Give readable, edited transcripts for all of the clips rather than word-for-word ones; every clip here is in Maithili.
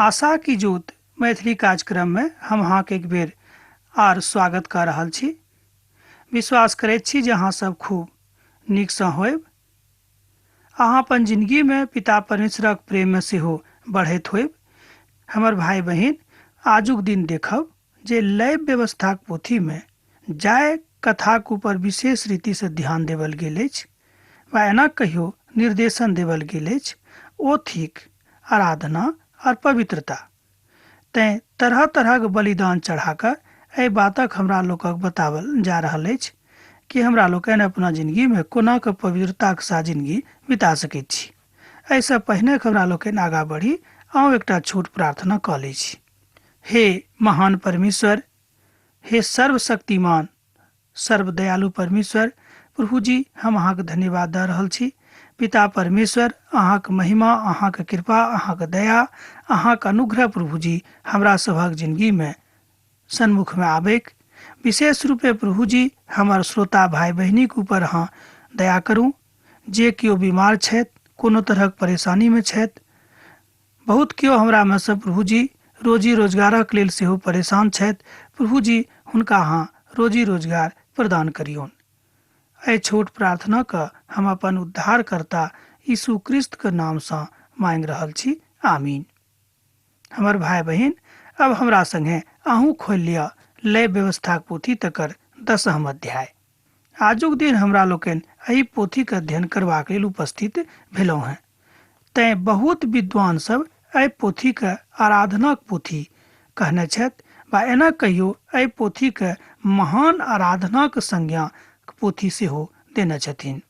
आशा की जोत मैथिली कार्यक्रम में हम अहाँके एक बेर आर स्वागत कर रहल छी। विश्वास करैत छी जे अहाँ सब खूब नीकसँ होयब। अहाँ अपन जिंदगी में पिता परमेश्वरक प्रेम में सेहो बढ़ैत होयब। हमर भाई बहिन, आजुक दिन देखब जे लैव व्यवस्थाक पोथी में जाय कथाक ऊपर विशेष रीति से ध्यान देवल गेल अछि, वा एना कहियो निर्देशन देवल गेल अछि, ओ थिक आराधना और पवित्रता। तैं तरह तरह के बलिदान चढ़ाकर एहि बातक हमरा लोकक बतावल जा रहल अछि कि हमरा लोकनि अपना जिंदगी में कोना के पवित्रता के साथ जिंदगी बिता सकैत छी। एहिसँ पहिने हमरा लोकनि आगाँ बढ़ी अहूँ एकटा छोट प्रार्थना कऽ लै छी। हे महान परमेश्वर, हे सर्वशक्तिमान सर्वदयालु परमेश्वर, प्रभु जी हम अहाँके धन्यवाद दऽ रहल छी। पिता परमेश्वर, अहाँके महिमा, अहाँके कृपा, अहाँके दया, अहाँके अनुग्रह प्रभु जी हमरा सभक जिंदगी में सन्मुख में आबैक। विशेष रूपे प्रभु जी हमर श्रोता भाई बहिनीक ऊपर अहाँ दया करू। जे केओ बीमार छथि, कोनो तरहक परेशानी में छथि, बहुत केओ हमरा में से प्रभु जी रोजी रोजगारक लेल सेहो परेशान छथि, प्रभु जी हुनका अहाँ रोजी रोजगार प्रदान करियौन। एहि छोट प्रार्थना का हम अपन उद्धारकर्ता यीशु क्रिस्त के नाम से मांग रहल छी, आमीन। हमर भाई बहिन, अब हमरा संगे अहूँ खोल लिया लय व्यवस्थाक पोथी तकर 10म अध्याय। आजुक दिन हमरा लोकनि एहि पोथी के अध्ययन करबाक लेल उपस्थित भेलहुँ हैं। तैं बहुत विद्वान सब एहि पोथी के आराधनाक पोथी कहने छथि, वा एना कहियो एहि पोथी के महान आराधनाक संज्ञा पोथी सेहो देने छथिन।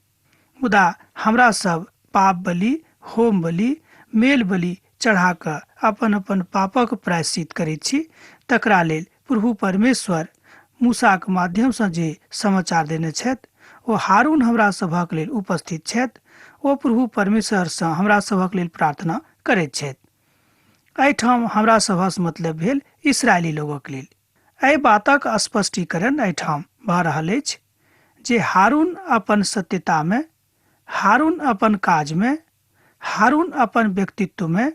मुदा हमरा सब पाप बलि, होम बलि, मेल बलि चढ़ा कऽ अपन अपन पापक प्रायश्चित करैत छी। तकरा लेल प्रभु परमेश्वर मूसा के माध्यम से जे समाचार देने छथि, ओ हारून हमरा सभक लेल उपस्थित छथि। ओ प्रभु परमेश्वर से हमरा सभक लेल प्रार्थना करैत छथि। एहिठाम हमरा सभसँ मतलब भेल इस्राएली लोगक लेल। एहि बातक स्पष्टीकरण एहिठाम भऽ रहल अछि जे हारून अपन सत्यता में, हारून अपन काज में, हारून अपन व्यक्तित्व में,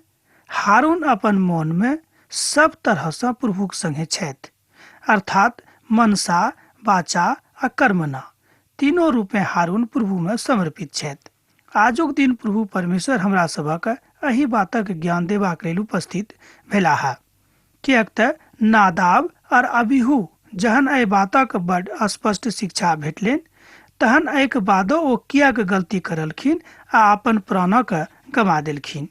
हारून अपन मन में सब तरह से प्रभुक संगे छथि, अर्थात मनसा, वाचा आ कर्मना तीनों रूप में हारून प्रभु में समर्पित छथि। आजुक दिन प्रभु परमेश्वर हमरा सभक एहि बातक ज्ञान देबाक लेल उपस्थित भेला है। किएक तऽ नादाब और अबीहू जहन एहि बातक बड़ स्पष्ट शिक्षा भेटलनि, तहन एहिके बादो ओ किएक गलती करलखिन आ अपन प्राणक गमा देलखिन।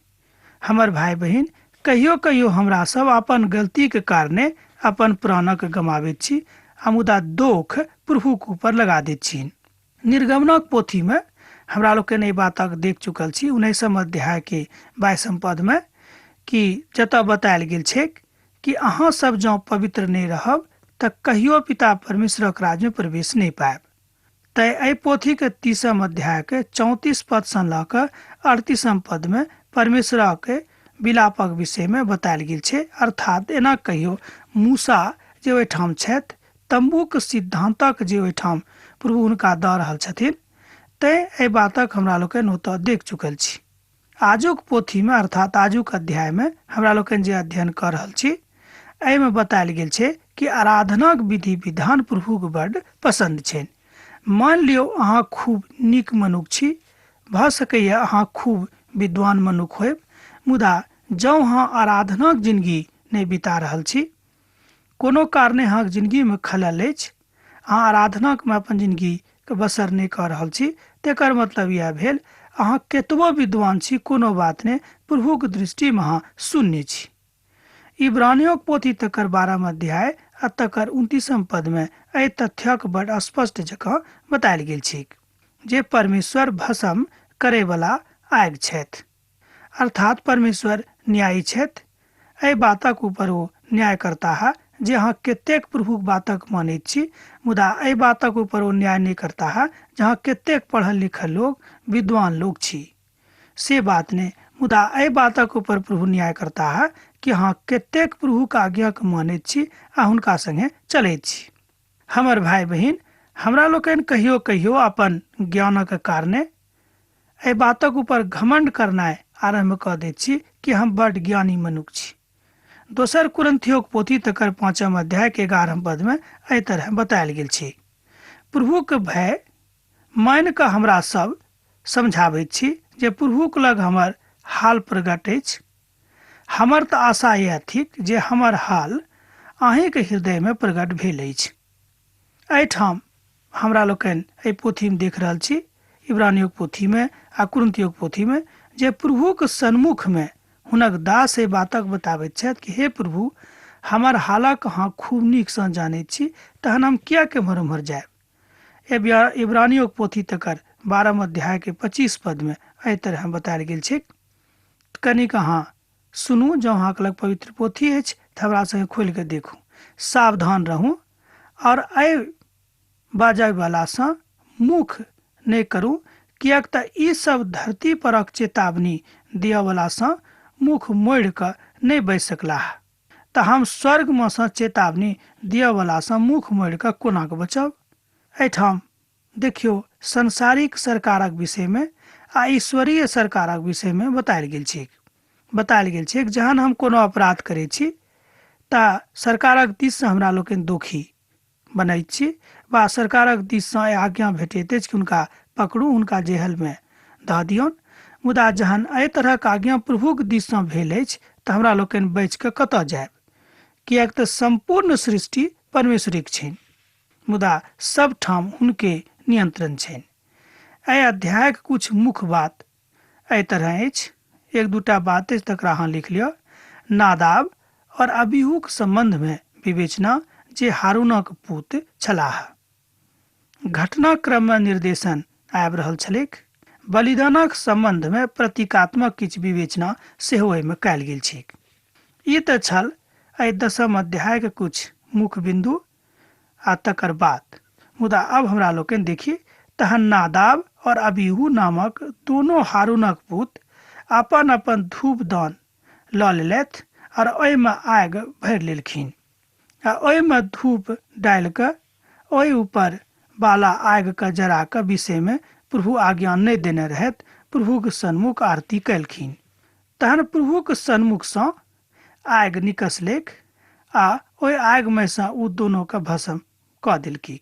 हमर भाई बहिन, कहियो कहियो हमरा सब अपन गलती के कारणे अपन प्राणक गमाबैत छी, आ मुदा दोख प्रभुक ऊपर लगा दैत छी। निर्गमनक पोथी में हमरा लोकनि एहि बातक देख चुकल छी 19म अध्याय के 22म पद में, कि जतऽ बतायल गेल छै कि अहाँ सब जँ पवित्र नहीं रहब तऽ कहियो पिता परमेश्वरक राज में प्रवेश नहीं पायब। तै एहि पोथी के 30म अध्याय के 34 पद से लऽ कऽ 38म पद में परमेश्वर के विलापक विषय में बतायल गेल छै। अर्थात एना कहियो मूसा जे ओहिठाम छथि, तंबूक सिद्धांतक जे ओहिठाम प्रभु हुनका दऽ रहल छथिन, तै एहि बातक हमरा लोकनि ओतऽ देख चुकल छी। आजुक पोथी में अर्थात आजुक अध्याय में हमरा लोकनि जे अध्ययन कर रहल छी, एहि में बतायल गेल छै कि आराधनाक विधि विधान प्रभु के बड्ड पसंद छनि। मान लियो अहाँ खूब नीक मनुख छी, भऽ सकैए अहाँ खूब विद्वान मनुख होयब, मुदा जँ अहाँ आराधनाक जिंदगी नहीं बिता रहल छी, कोनो कारणे अहाँके जिंदगी में खलल अछि, अहाँ आराधनाक में अपन जिंदगी के बसर नहीं कर रहल छी, तेकर मतलब यह भेल अहाँ केतबो विद्वान छी, कोनो बात नहीं, प्रभु के दृष्टि में अहाँ शून्य छी। इब्रानियों पोथी तकर 12म अध्याय आ तकर 29म पद में एहि तथ्यक बड़ स्पष्ट जगह बतायल गेल छै जे परमेश्वर भस्म करे वाला आगि छथि, अर्थात परमेश्वर न्यायी छथि। एहि बातक ऊपर ओ न्याय करता है जे अहाँ कतेक प्रभुक बातक मानैत छी, मुदा एहि बातक ऊपर ओ न्याय नहीं करता है जहाँ कतेक पढ़ल लिखल लोग, विद्वान लोग छी। से बात नहीं, मुदा एहि बातक ऊपर प्रभु न्याय करता है कि अहाँ कतेक प्रभुक आज्ञा के मानैत छी आ हुनका संगे चलैत छी। हमर भाई बहिन, हमरा लोकनि कहियो कहियो अपन ज्ञानक कारणे एहि बातक ऊपर घमंड करनाइ आरंभ कऽ दैत छी कि हम बड़ ज्ञानी मनुख छी। दोसर कुरिन्थियोक पोथी तकर 5 अध्याय के 11 पद में एहि तरह बतायल गेल छै। प्रभुक भय मान कऽ हमरा सब समझाबैत छी जे प्रभुक लग हमर हाल प्रगट अछि। हमर तऽ आशा यह थिक जे हमर हाल अहींके हृदय में प्रगट भेल अछि। एहिठाम हमरा लोकनि एहि पोथी में देख रहल छी, इब्रानियोक पोथी में आ कुरिन्थियोक पोथी में, जे प्रभुक सन्मुख में हुनक दास एहि बातक बताबैत छथि कि हे प्रभु, हमर हालक अहाँ खूब नीकसँ जानैत छी, तहन हम किया केम्हर उम्हर जायब। इब्रानियोक पोथी तकर 12 अध्याय के 25 पद में एहि तरह बतायल गेल छै। कनिक अहाँ सुनू, जँ अहाँके लग पवित्र पोथी अछि तऽ हमरा संगे खोलि कऽ देखू। सावधान रहू और एहि बाजयवलासँ मुख नहि करू, किएक तऽ ई सब धरती परक चेतावनी दियवलासँ मुख मोड़ि कऽ नहि बचि सकलाह, तऽ हम स्वर्गमे सँ चेतावनी दियवलासँ मुख मोड़ि कऽ कोना कऽ बचब। एहिठाम देखियौ, संसारिक सरकारक विषय में आ ईश्वरीय सरकारक विषय में बतायल गेल छै। जहन हम कोनो अपराध करै छी तऽ सरकारक दिससँ हमरा लोकनि दोषी बनैत छी, वा सरकारक दिससँ आज्ञा भेटैत अछि कि हुनका पकड़ू, हुनका जेल में दऽ दियौन। मुदा जहन एहि तरहक आज्ञा प्रभुक दिससँ भेल अछि तऽ हमरा लोकनि बचि कऽ कतऽ जायब, किएक तऽ संपूर्ण सृष्टि परमेश्वरिक छनि, मुदा सब ठाम हुनके नियंत्रण छनि। एहि अध्यायक कुछ मुख्य बात एहि तरह अछि। 1-2 बात अछि, तकरा अहाँ लिख लिअ। नादाब और अबीहूक संबंध में विवेचना, जे हारूनक पुत छलाह। घटनाक्रम में निर्देशन आबि रहल छलैक। बलिदानक संबंध में प्रतीकात्मक किछु विवेचना सेहो एहिमे कयल गेल छै। ई तऽ छल एहि 10 अध्याय के कुछ मुख्य बिंदु आ तकर बाद। मुदा अब हमरा लोकनि देखी, तहन नादाब और अबीहू नामक दोनों हारूनक पुत अपन अपन धूप दान लऽ लेलथि और ओहिमे आगि भरि लेलखिन, आ ओहिमे धूप डालि कऽ ओहि ऊपर बाला आगि के जरा के विषय में प्रभु आज्ञा नहि देने रहथि, प्रभुक सन्मुख आरती कयलखिन। तहन प्रभुक सन्मुख सँ आगि निकसलैक आ ओहि आगि में सँ ओ दोनों के भस्म कऽ देलखिन।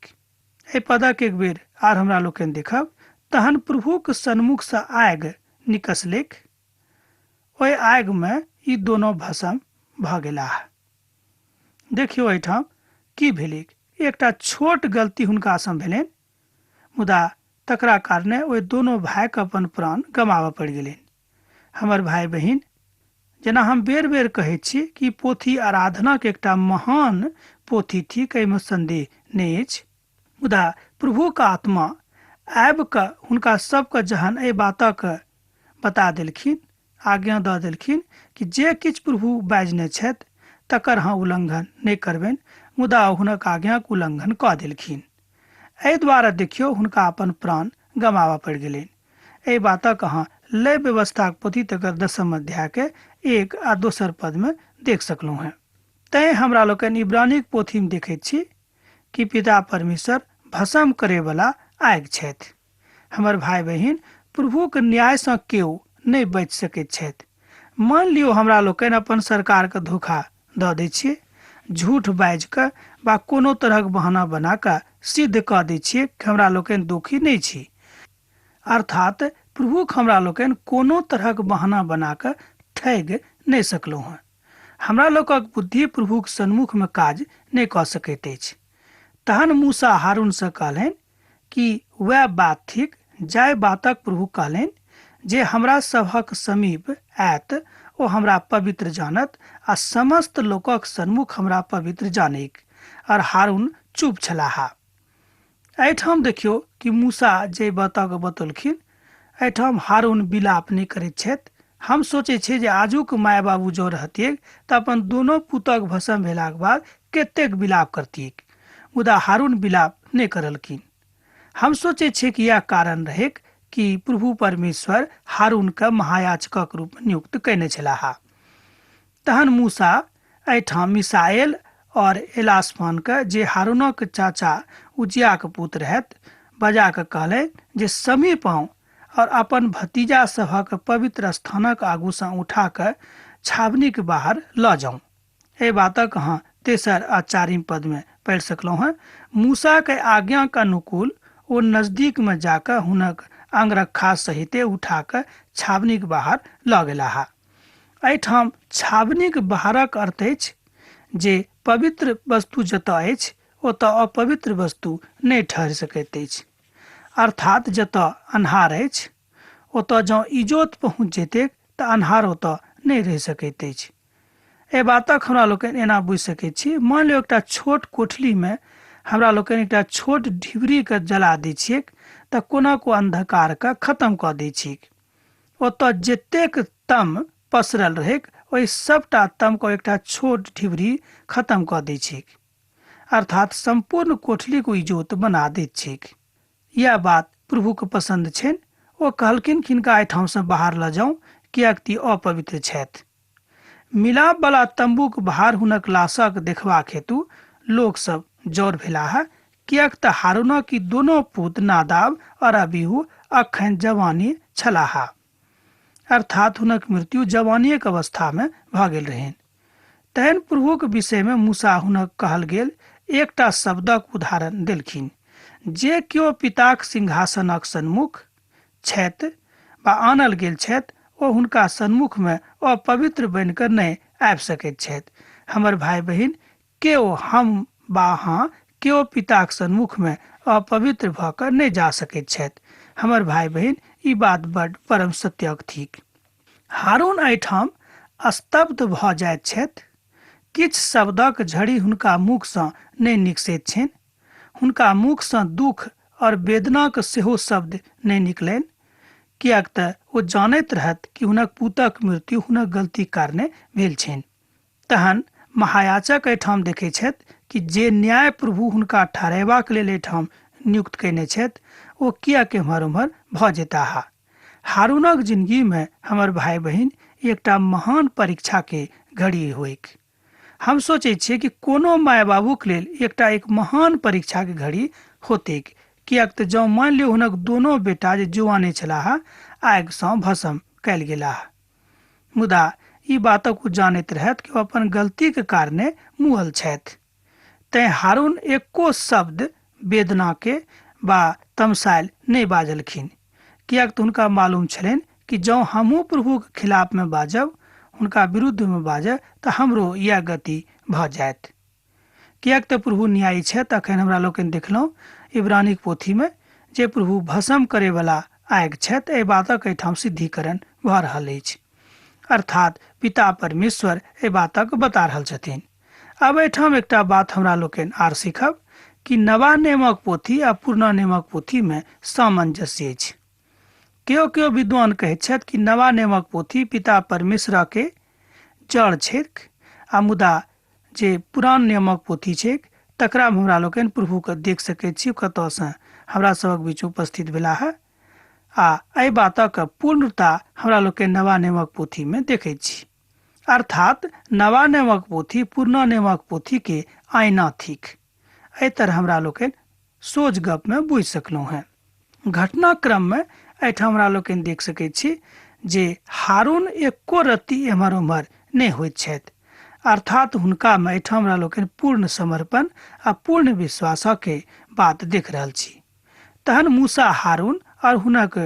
एहि पदक एक बेर आर हमरा लोकनि देखब। तहन प्रभुक सन्मुख सँ आगि निकसलैक, ओहि आगि में ई दोनों भस्म भऽ गेलाह। देखियौ एहिठाम की भेलै। एकटा छोट गलती हुनका सँ भेलनि, मुदा तकरा कारणे ओहि दोनों भाई के अपन प्राण गमाबऽ पड़ि गेलनि। हमर भाई बहिन, जेना हम बेर बेर कहैत छी कि पोथी आराधना के एकटा महान पोथी थिक, एहिमे संदेह नहि अछि। मुदा प्रभुक आत्मा आबि कऽ हुनका सबके जहन एहि बातक बता देलखिन, आज्ञा दऽ देलखिन कि जे किछु प्रभु बाजने छथि तकर अहाँ उल्लंघन नहि करबनि, मुदा हुनक आज्ञाक उल्लंघन कऽ देलखिन। एहि दुआरे देखियौ हुनका अपन प्राण गमाबऽ पड़ि गेलनि। एहि बातक अहाँ लय व्यवस्थाक पोथी तकर 10 अध्याय के 1 आ 2 पद में देख सकलहुँ हैं। तैं हमरा लोकनि इब्रानिक पोथी में देखैत छी कि पिता परमेश्वर भस्म करे वाला आगि छथि। हमर भाई बहिन, प्रभुक न्याय सँ केओ नहि बचि सकैत छथि। मान लियौ हमरा लोकनि अपन सरकार के धोखा दऽ दै छियै, झूठ बाजि कऽ वा कोनो तरहक बहाना बना कऽ सिद्ध कऽ दै छियै कि हमरा लोकनि दोषी नहि छी, अर्थात प्रभुक हमरा लोकनि कोनो तरहक बहाना बना कऽ ठगि नहि सकलहुँ हैं। हमरा लोकक बुद्धि प्रभुक सन्मुख में काज नहि कऽ सकैत अछि। तहन मूसा हारून सँ कहलनि कि वह बात थिक जाहि बातक प्रभु कहलनि, जे हमरा सभक समीप आयत ओ हमरा पवित्र जानत, आ समस्त लोकक सन्मुख हमरा पवित्र जानैक। और हारून चुप छलाह। एहिठाम देखियौ कि मूसा जे बातक बतौलखिन, एहिठाम हारून विलाप नहि करैत छथि। हम सोचै छी जे आजुक माय बाबू जो रहतियै तऽ अपन दोनों पुतक भस्म भेलाक बाद कतेक विलाप करतियै, मुदा हारून विलाप नहि करलखिन। हम सोचै छी कि यह कारण रहैक कि प्रभु परमेश्वर हारून के महायाजकक रूप में नियुक्त कयने छलाह। तहन मूसा एहिठाम मिसाएल और एलासफान के, जे हारूनक चाचा उजिया के पुत्र रहथि, बजा कऽ कहलनि जे समीप आउ और अपन भतीजा सभक पवित्र स्थानक आगू सँ उठा कऽ छावनी के बाहर लऽ जाउ। ए बातक अहाँ तेसर आ चारिम पद में पढ़ि सकलहुँ हैं। मूसा के आज्ञा के अनुकूल ओ नजदीक में जाकर हुनक अंगरखा सहिते उठा के छावनीक बाहर लऽ गेलाह। एहिठाम छावनीक बाहरक अर्थ अछि जे पवित्र वस्तु जतऽ अछि ओतऽ अपवित्र वस्तु नहि ठहरि सकैत अछि। अर्थात जतऽ अन्हार अछि ओतऽ जँ इजोत पहुँच जेतै तऽ अन्हार ओतऽ नहि रहि सकैत अछि। एहि बातक हमरा लोकनि एना बुझि सकैत छी, मान लियौ एकटा छोट कोठली में हमरा लोकनि एकटा छोट ढिबरी के जला दै छियै तऽ कोना को अंधकार के खत्म कऽ दै छियै। ओतऽ जतेक तम पसरल रहै ओहि सबटा तम को एकटा छोट ढिबरी खत्म कऽ दै छियै, अर्थात संपूर्ण कोठली को इजोत बना दैत छियै। यह बात प्रभु के पसंद छनि। ओ कहलखिन कि हिनका एहिठाम से बाहर लऽ जाउ किएक कि अपवित्र छथि। मिलाप वाला तंबूक बाहर हुनक लाशक देखबाक हेतु लोक सब जड़ भेलाह, किएक तऽ हारूनक की दोनों पुत्र नादाब और अबीहू अखन जवानी छलाह, अर्थात हुनक मृत्यु जवानी के अवस्था में भऽ गेल रहनि। तहन प्रभुक विषय में मूसा हुनक कहल गेल एकटा शब्दक उदाहरण देलखिन। जे केओ पिताक सिंहासनक सन्मुख छथि वा आनल गेल छथि ओ हुनका सन्मुख में अपवित्र बनि कऽ नहि आबि सकैत छथि। हमर भाई बहिन, केओ हम वा अहाँ केओ पिताक सन्मुख में अपवित्र भऽ कऽ नहि जा सकैत छथि। हमर भाई बहिन, ई बात बड्ड परम सत्यक थिक। हारून एहिठाम स्तब्ध भऽ जाइत छथि। किछु शब्दक झड़ी हुनका मुखसँ नहि निकसैत छनि। हुनका मुखसँ दुख और वेदनाक सेहो शब्द नहि निकलनि, किएक तऽ ओ जानैत रहत कि हुनक पुतक मृत्यु हुनक गलती कारणे भेल छनि। तहन महायाजक एहिठाम देखैत छथि कि जे न्याय प्रभु हुनका ठहरेबाक लेल एहिठाम नियुक्त कयने छथि ओ किएक एम्हर उम्हर भऽ जेताह। हारूनक जिंदगी में हमर भाई बहिन एकटा महान परीक्षा के घड़ी होइक। हम सोचे छियै कि कोनो माय बाबूक लेल एकटा एक महान परीक्षा के घड़ी होतेक, किएक तऽ जँ मान लियौ हुनक दोनों बेटा जे जुआने छलाह आगिसँ भस्म कयल गेलाह, मुदा ई बातक ओ जानैत रहत कि ओ अपन गलती के कारणे मुअल छथि। तैं हारून एको शब्द वेदना के वा तमसायल नहि बाजलखिन, किएक तऽ हुनका मालूम छलनि कि जँ हमहूँ प्रभुक खिलाफ में बाजब, हुनका विरुद्ध में बाजब तऽ हमरो यह गति भऽ जायत। किएक तऽ प्रभु न्यायी छथि। अखन हमरा लोकनि देखलहुँ इब्रानीक पोथी में जे प्रभु भस्म करे वाला आगि छथि, एहि बातक एहिठाम सिद्धिकरण भऽ रहल अछि, अर्थात पिता परमेश्वर एहि बातक बता रहल छथिन। अब एहिठाम एकटा बात हमरा लोकनि आर सीखब कि नवा नियमक पोथी आ पुरना नियमक पोथी में सामंजस्य अछि। केओ विद्वान कहैत छथि कि नवा नियमक पोथी पिता परमेश्वर के जड़ छैक, आ मुदा जे पुरान नियमक पोथी छैक तकरा में हमरा लोकनि प्रभु के देख सकैत छी कतऽसँ हमरा सबक बीच उपस्थित भेला है। आ एहि बातक पूर्णता हमरा लोकनि नवा नियमक पोथी में देखैत छी, अर्थात नवा नियमक पोथी पुरना नियमक पोथी के आईना थिक। एहि तरह हमरा लोकनि सोझ गप में बुझि सकलहुँ हैं। घटनाक्रम में एहिठाम हमरा लोकनि देख सकैत छी जे हारून एको रत्ती एम्हर उम्हर नहि होइत छथि, अर्थात हुनका में एहिठाम हमरा लोकनि पूर्ण समर्पण आ पूर्ण विश्वासक के बात देख रहल छी। तहन मूसा हारून और हुनक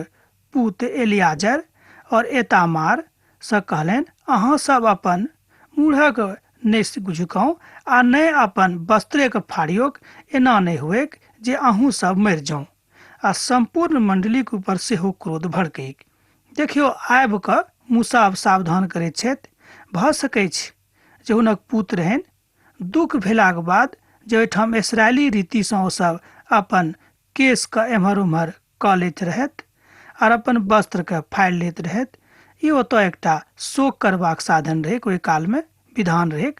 पुत्र एलियाजर और एतामार से कहलनि, अहाँ सब अपन मूढ़क नहि झुकाऊ आ नहि अपन वस्त्रे के फाड़ियोक, एना नहि हुएक जे अहूँ सब मरि जाऊ। आ संपूर्ण मंडली के ऊपर सेहो क्रोध भड़कैक। देखियो आबि कऽ मूसा सावधान करैत छथि। भऽ सकैत छै जे हुनक पुत्र रहनि, दुख भेलाक बाद जे ओहिठाम इसराइली रीतिसँ ओसभ अपन केश के एम्हर उम्हर कऽ लैत रहथि और अपन वस्त्र के फाड़ि लैत रहथि। ई ओतऽ एकटा शोक करबाक साधन रहै, ओहि काल में विधान रहै।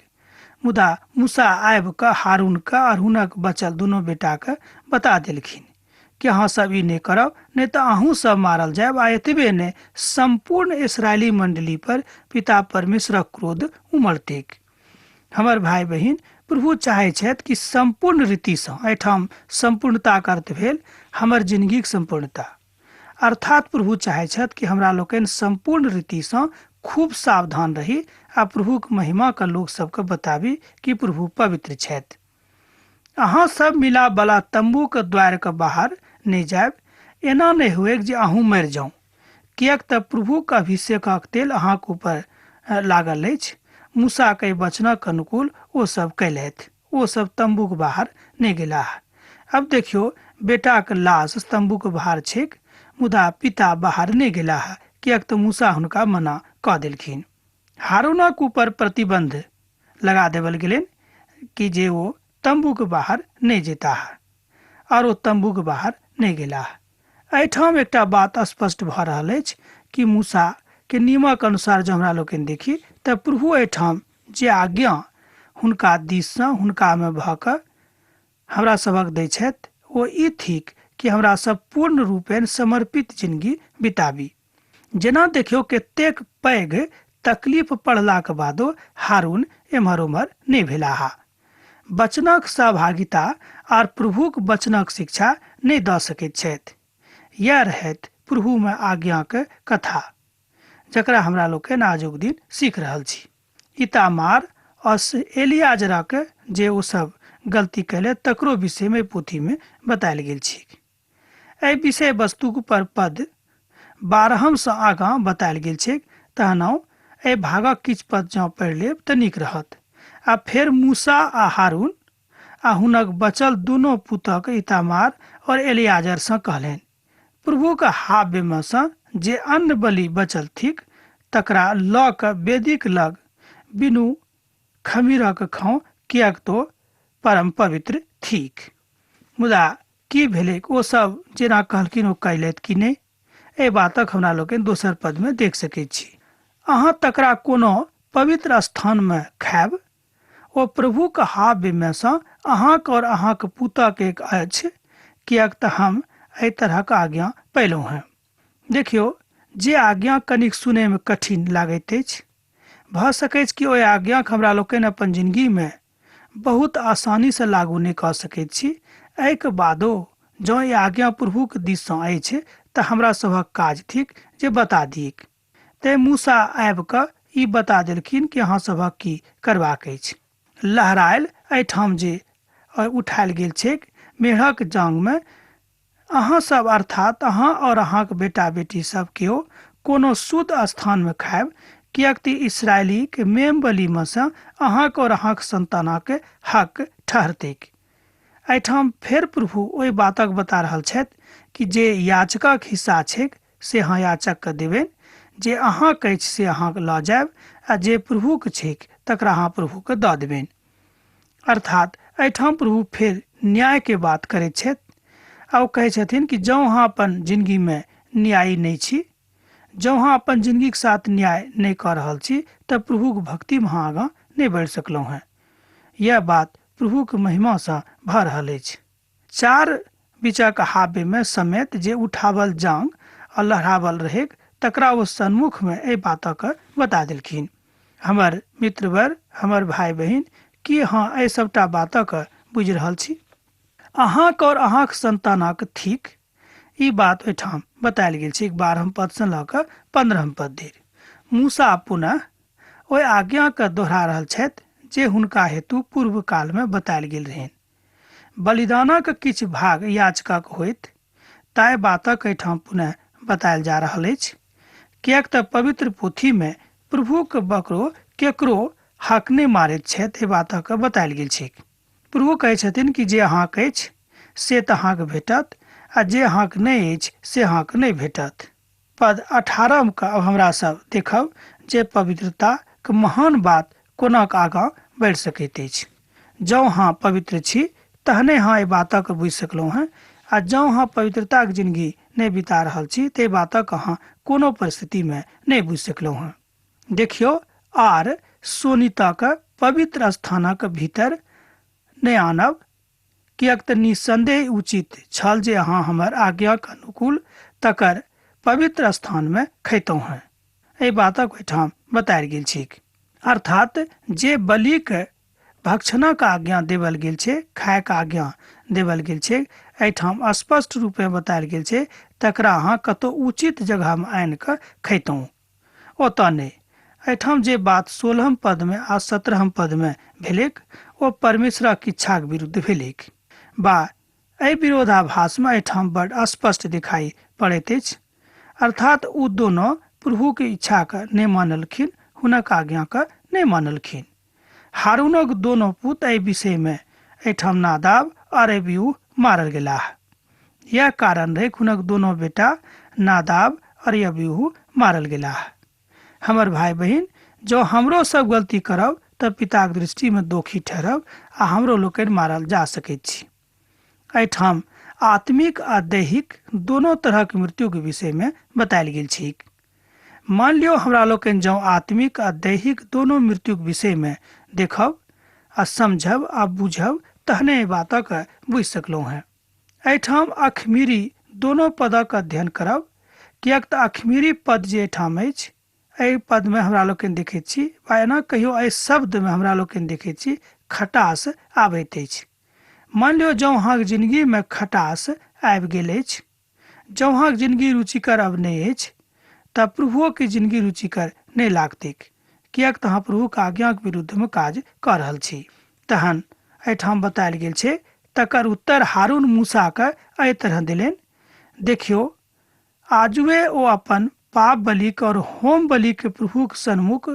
मुदा मूसा आबि कऽ हारून के और हुनक बचल दुनू बेटा के बता देलखिन कि अहाँ सब ई नहि करब, नहीं तो अहूँ सब मारल जायब। आ एतबे नहीं, संपूर्ण इसराइली मंडली पर पिता परमेश्वरक क्रोध उमड़तैक। हमर भाई बहिन, प्रभु चाहे छथि कि संपूर्ण रीतिसँ, एहिठाम संपूर्णताक अर्थ भेल हमर जिंदगीक संपूर्णता, अर्थात प्रभु चाहे छथि कि हमरा लोकनि संपूर्ण रीतिसँ खूब सावधान रही आ प्रभुक महिमा के लोग सबके बताबी कि प्रभु पवित्र छथि। अहाँ सब मिला बला तंबू के द्वार के बाहर नहीं जायब, एना नहीं हुए जे अहूँ मरि जाऊं, किएक तऽ प्रभुक अभिषेकक तेल अहाँके ऊपर लागल अछि। मूसा के वचनक अनुकूल ओ सब कैलथि, ओ सब तंबू के बाहर नहीं गेलाह। अब देखियो, बेटा के लाश तंबू के बाहर छैक, मुदा पिता बाहर नहीं गेलाह, किएक तऽ मूसा हुनका मना कऽ देलखिन। हारूनक ऊपर प्रतिबंध लगा देवल गेलनि कि जे ओ तंबू के बाहर नहीं जेताह, और ओ तंबू के बाहर नहीं गेलाह। एहिठाम एकटा बात स्पष्ट भऽ रहल अछि कि मूसा के नियमक अनुसार जँ हमरा लोकनि देखी तऽ प्रभु एहिठाम जे आज्ञा हुनका दिससँ हुनकामे भऽ कऽ हमरा सभक दै छथि ओ ई थिक कि हमरा सब पूर्ण रूपेण समर्पित जिंदगी बिताबी। जेना देखियौ, कतेक पैघ तकलीफ पड़लाक बादो हारून एम्हर उम्हर नहीं भेलाह। वचनक सहभागिता आर प्रभुक वचनक शिक्षा नहीं दऽ सकैत छथि। यह रहैत प्रभुमे आज्ञाक कथा, जकरा हमरा लोकनि आजुक दिन सीख रहल छी। इतामार और एलियाजरक जे ओ सब गलती कैले तकरो विषय में पोथी में बतायल गेल छी। एहि विषय वस्तु पर पद 12 से आगाँ बतायल गेल छै। तहनाओ एहि भागक किछ पद जँ पढ़ि लेब तऽ नीक रहत। आ फेर मूसा आ हारून आ हुनक बचल दुनू पुतक इतामार और एलियाजर सँ कहलनि, प्रभु के हाव्य में सँ जे अन्न बलि बचल थिक तकरा लऽ कऽ वेदीक लग बिनु खमीरक खाउ, किएक तो परम पवित्र थिक। मुदा की भेलै, ओ सब जेना कहलखिन ओ कैलथि कि नहीं, एहि बातक हमरा लोकनि दोसर पद में देख सकैत छी। अहाँ तकरा कोनो पवित्र स्थान में खायब, ओ प्रभु के हाव्य में सँ अहाँक और अहाँक पुतक एक अछि, किएक तऽ हम एहि तरहक आज्ञा पयलहुँ हैं। देखियौ, जे आज्ञा कनिक सुनै में कठिन लागैत अछि, भऽ सकैत कि ओहि आज्ञाक हमरा लोकनि अपन जिंदगी में बहुत आसानी से लागू नहीं कऽ सकैत छी। एहिके बादो जँ ई आज्ञा प्रभुक दिस सँ अछि तऽ हमरा सभक काज थिक जे बता दियक। तैं मूसा आबि कऽ ई बता देलखिन कि अहाँ सभक की करबाक अछि। लहरायल एहिठाम जे उठायल गेल छैक मेढ़क जांग में, अहाँ सब अर्थात अहाँ और अहाँक बेटा बेटी सब केओ कोनो शुद्ध स्थान में खायब, किएक तऽ इसराइली के मेम बलि में सँ अहाँक और अहाँक संतानक हक ठहरतैक। एहिठाम फेर प्रभु ओहि बातक बता रहल छथि कि जे याचकक हिस्सा छैक से अहाँ याचक के देबनि, जे अहाँक अछि से अहाँ लऽ जायब, आ जे प्रभुक छैक तकरा अहाँ प्रभु के दऽ देबनि। अर्थात एहिठाम प्रभु फेर न्याय के बात करैत छथि आ ओ कहै छथिन कि जँ अहाँ अपन जिंदगी में न्यायी नहीं छी, जँ अहाँ अपन जिंदगी के साथ न्याय नहीं कऽ रहल छी, तऽ प्रभुक भक्ति में अहाँ आगाँ नहीं बढ़ि सकलहुँ हैं। यह बात प्रभुक महिमा सँ भऽ रहल अछि। 4 बीचक हाव्य में समेत जे उठावल जांग और लहरावल रहेक तकरा ओ सन्मुख में एहि बातक बता देलखिन। हमर मित्रवर, हमर भाई बहिन, की अहाँ एहि सबटा बातक बुझि रहल छी? अहाँक और अहाँक संतानक थिक ई बात ओहिठाम बतायल गेल छै 12 पद से लऽ कऽ 15 पद धरि। मूसा पुनः ओहि आज्ञा के दोहरा रहल छथि जे हुनका हेतु पूर्व काल में बतायल गेल रहनि। बलिदानक किछ भाग याचकक होइत, ताहि बातक एहिठाम पुनः बतायल जा रहल अछि, किएक तऽ पवित्र पोथी में प्रभु के बकरो केकरो हक नहीं मारैत छथि, एहि बातक बतायल गेल छै। प्रभु कहै छथिन कि जे अहाँक अछि से तऽ अहाँके भेटत, आ जे अहाँके नहीं अछि से अहाँके नहीं भेटत। पद 18 के अब हमरा सब देखब जे पवित्रता के महान बात कोना आगाँ बढ़ि सकैत अछि। जँ अहाँ पवित्र छी तहने अहाँ एहि बातक बुझि सकलहुँ हैं, आ जँ अहाँ पवित्रताक जिंदगी नहीं बिता रहल छी तऽ बातक अहाँ कोनो परिस्थिति में नहीं बुझि सकलहुँ हैं। देखियौ, आर सोनीतक पवित्र स्थानक भीतर नहीं आनब, किएक तऽ निसंदेह उचित छल जे अहाँ हमर आज्ञाक अनुकूल तकर पवित्र स्थान में खैतहुँ हैं। एहि बातक ओहिठाम बतायल गेल छै। अर्थात जे बलिक भक्षणक आज्ञा देवल गेल छै, खायक आज्ञा देवल गेल छै, एहिठाम स्पष्ट रूप में बतायल गेल छै तकरा अहाँ कतौ उचित जगह में आनि कऽ खैतहुँ, ओतऽ नहीं। एठाम जे बात 16 पद में आ 17 पद में भेलेक ओ परमेश्वरक इच्छाक विरुद्ध भेलेक। बा एहि विरोधाभास में एठाम बड़ स्पष्ट दिखाई पड़ैत अछि। अर्थात ओ दोनों प्रभु के इच्छा के नहीं मानलखिन, हुनक आज्ञा के नहीं मानलखिन। हारूनक दोनों पुत एहि विषय में एठाम नादाब और अबीहू मारल गेलाह। यह कारण रहे हुनक दोनों बेटा नादाब और अबीहू मारल गेलाह। हमर भाई बहन, जो हमरो सब गलती करब तब पिता के दृष्टि में दोषी ठहरब आ हमरो लोकनि मारल जा सकैत छी। एठाम आत्मिक आ दैहिक दोनों तरह के मृत्यु के विषय में बतायल गेल छै। मान लियो हमरा लोकनि जँ आत्मिक आ दैहिक दोनों मृत्यु के विषय में देखब आ समझब आ बुझब तहने एहि बातक बुझि सकलहुँ हैं। एठाम अखमीरी दोनों पदक अध्ययन करब, किएक तऽ अखमीरी पद जे एठाम अछि, एहि पद में हमरा लोकनि देखैत छी, वा एना कहियो एहि शब्द में हमरा लोकनि देखैत छी खटास आबैत अछि। मान लियो जँ अहाँके जिंदगी में खटास आबि गेल अछि, जँ अहाँके जिंदगी रुचिकर अब नहीं अछि, तब प्रभुओ के जिंदगी रुचिकर नहीं लागतैक, किएक तऽ अहाँ प्रभु के आज्ञा के विरुद्ध में काज कर रहल छी। तहन एठाम बतायल गेल छै, तकर उत्तर हारून मूसा के एहि तरह देलनि, देखियो आजुए ओ अपन पाप बलि और होम बलि के प्रभु के सन्मुख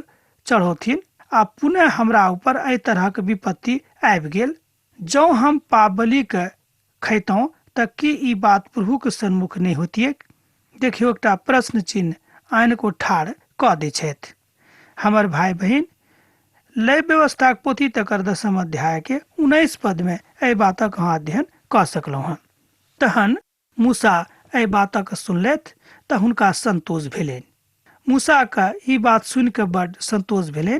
चढ़ौथिन आ पुनः हमरा ऊपर एहि तरह के विपत्ति आबि गेल। जँ हम पाप बलि के खैतौं तऽ की ई बात प्रभु के सन्मुख नहीं होतियै? देखियो एकटा प्रश्न चिन्ह आनि को ठाढ़ कऽ दै छथि। हमर भाई बहन, लय व्यवस्था के पोथी तकर 10 अध्याय के 19 पद में एहि बातक अहाँ अध्ययन कऽ सकलहुँ हैं। तहन मूसा एहि बातक सुनलथि तऽ हुनका संतोष भेलनि। मूसा के ई बात सुनि के बड़ संतोष भेलनि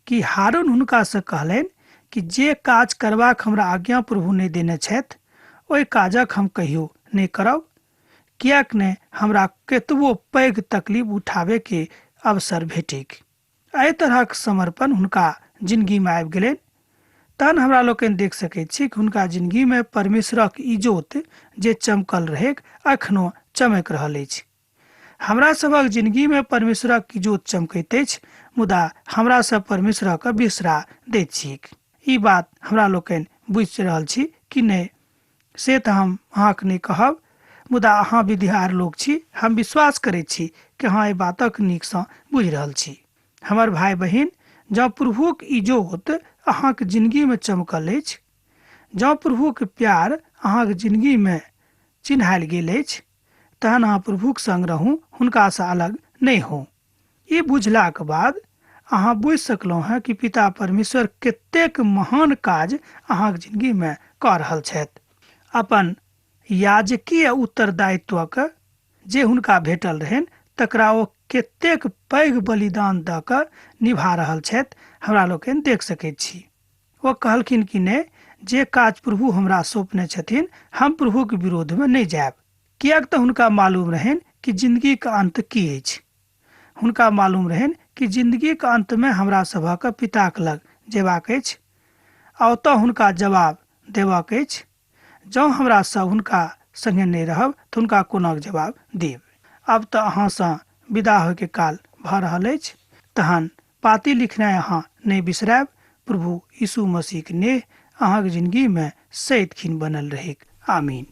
कि हारून हुनका से कहलनि कि जे काज करबाक हमरा आज्ञा प्रभु नहीं देने छथि, ओहि काजक हम कहियो नहीं करब, किएक ने हमरा केतबो पैघ तकलीफ उठाबे के अवसर भेटिक। एहि तरहक समर्पण हुनका जिंदगी में आबि गेलनि। तहन हमरा लोकनि देख सकैत छी कि हुनका जिंदगी में परमेश्वरक इजोत जे चमकल रहेक अखनो चमक रहल अछि। हमरा सबक जिंदगी में परमेश्वरक इजोत चमकैत अछि, मुदा हमरा सब परमेश्वरक बिसरा दैत छी। ई बात हमरा लोकनि बुझि रहल छी कि नहीं से तऽ हम अहाँके नहीं कहब, मुदा अहाँ विधियार लोग छी, हम विश्वास करैत छी कि अहाँ एहि बातक नीकसँ बुझि रहल छी। हमर भाई बहन, जँ प्रभुक इजोत अहाँके जिंदगी में चमकल अछि, जँ प्रभुक प्यार अहाँके जिंदगी में चिन्हायल गेल अछि, तहन अहाँ प्रभुक संग रहू, हुनकासँ अलग नहीं हो। ई बुझलाक बाद अहाँ बुझि सकलहुँ हैं कि पिता परमेश्वर कतेक महान काज अहाँके जिंदगी में कऽ रहल छथि। अपन याजकीय उत्तरदायित्वक जे हुनका भेटल रहनि तकरा ओ कतेक पैघ बलिदान दऽ कऽ निभा रहल छथि, हमरा लोकनि देख सकैत छी। ओ कहलखिन कि नहि, जे काज प्रभु हमरा सौंपने छथिन, हम प्रभु के विरोध में नहीं जायब, किएक तऽ हुनका मालूम रहनि कि जिंदगी के अंत की अछि। हुनका मालूम रहनि कि जिंदगी के अंत में हमरा सभक पिताक लग जेबाक अछि आ ओतऽ हुनका जवाब देबाक अछि। जँ हमरा सब हुनका संगे नहीं रहब तऽ हुनका कोना जवाब देब। अब तऽ अहाँसँ विदा होइके काल भऽ रहल अछि, तहन पाती लिखनाइ अहाँ नहीं बिसरायब। प्रभु यीशु मसीह के नेह अहाँके जिंदगी में सदिखन बनल रहेक। आमीन।